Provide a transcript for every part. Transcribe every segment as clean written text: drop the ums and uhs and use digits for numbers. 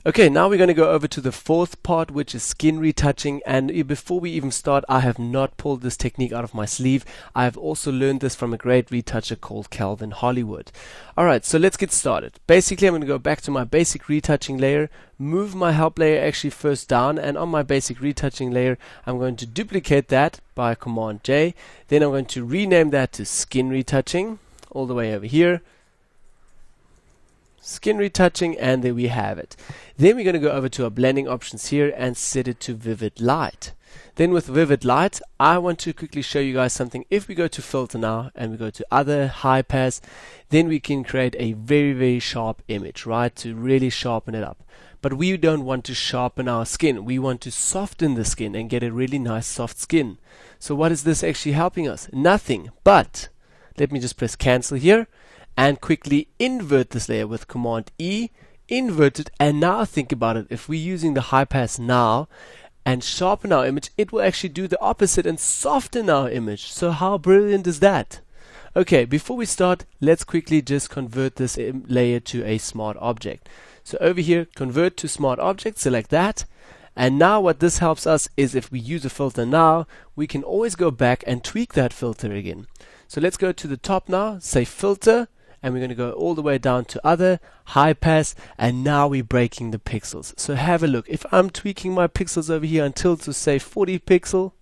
Okay, now we're going to go over to the fourth part, which is skin retouching. And before we even start, I have not pulled this technique out of my sleeve. I have also learned this from a great retoucher called Calvin Hollywood. Alright, so let's get started. Basically, I'm going to go back to my basic retouching layer, move my help layer actually first down, and on my basic retouching layer, I'm going to duplicate that by Command J. Then I'm going to rename that to skin retouching, all the way over here. Skin retouching, and there we have it. Then we're going to go over to our blending options here and set it to vivid light. Then with vivid light, I want to quickly show you guys something. If we go to filter now and we go to other high pass, then we can create a very sharp image, right, to really sharpen it up. But we don't want to sharpen our skin. We want to soften the skin and get a really nice soft skin. So what is this actually helping us? Nothing, but let me just press cancel here and quickly invert this layer with Command E, invert it, and now think about it. If we're using the high pass now and sharpen our image, it will actually do the opposite and soften our image. So how brilliant is that? Okay, before we start, let's quickly just convert this layer to a smart object. So over here, convert to smart object, select that. And now what this helps us is if we use a filter now, we can always go back and tweak that filter again. So let's go to the top now, say filter, and we're going to go all the way down to other, high pass, and now we're breaking the pixels. So have a look. If I'm tweaking my pixels over here until to say 40 pixel,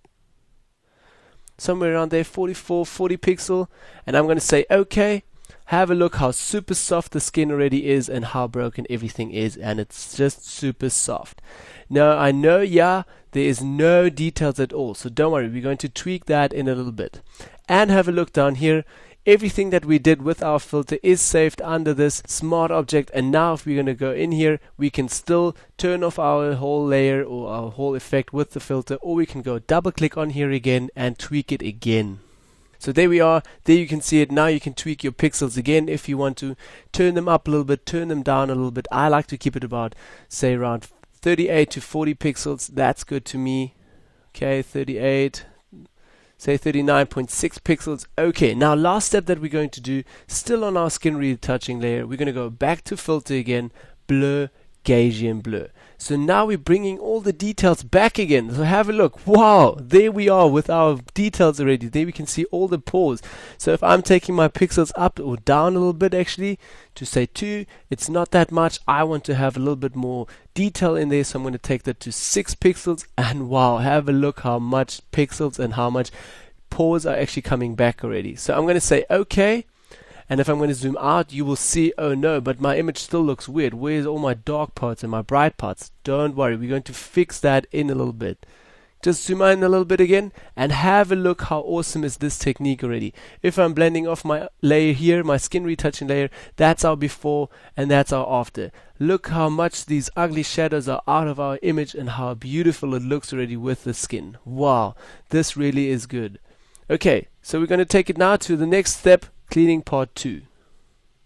somewhere around there, 44, 40 pixel, and I'm going to say OK, have a look how super soft the skin already is and how broken everything is, and it's just super soft. Now I know, yeah, there is no details at all, so don't worry, we're going to tweak that in a little bit. And have a look down here. Everything that we did with our filter is saved under this smart object, and now if we're going to go in here, we can still turn off our whole layer or our whole effect with the filter, or we can go double click on here again and tweak it again. So there we are. There you can see it. Now you can tweak your pixels again if you want to. Turn them up a little bit, turn them down a little bit. I like to keep it about, say, around 38 to 40 pixels. That's good to me. Okay, 38. Say 39.6 pixels. Okay, now last step that we're going to do, still on our skin retouching layer, we're going to go back to filter again, blur, Gaussian blur. So now we're bringing all the details back again. So have a look. Wow, there we are with our details already. There we can see all the pores. So if I'm taking my pixels up or down a little bit actually to say 2, it's not that much. I want to have a little bit more detail in there, so I'm going to take that to 6 pixels, and wow, have a look how much pixels and how much pores are actually coming back already. So I'm going to say OK. And if I'm going to zoom out, you will see, oh no, but my image still looks weird. Where's all my dark parts and my bright parts? Don't worry, we're going to fix that in a little bit. Just zoom in a little bit again and have a look how awesome is this technique already. If I'm blending off my layer here, my skin retouching layer, that's our before and that's our after. Look how much these ugly shadows are out of our image and how beautiful it looks already with the skin. Wow, this really is good. Okay, so we're going to take it now to the next step, cleaning part 2.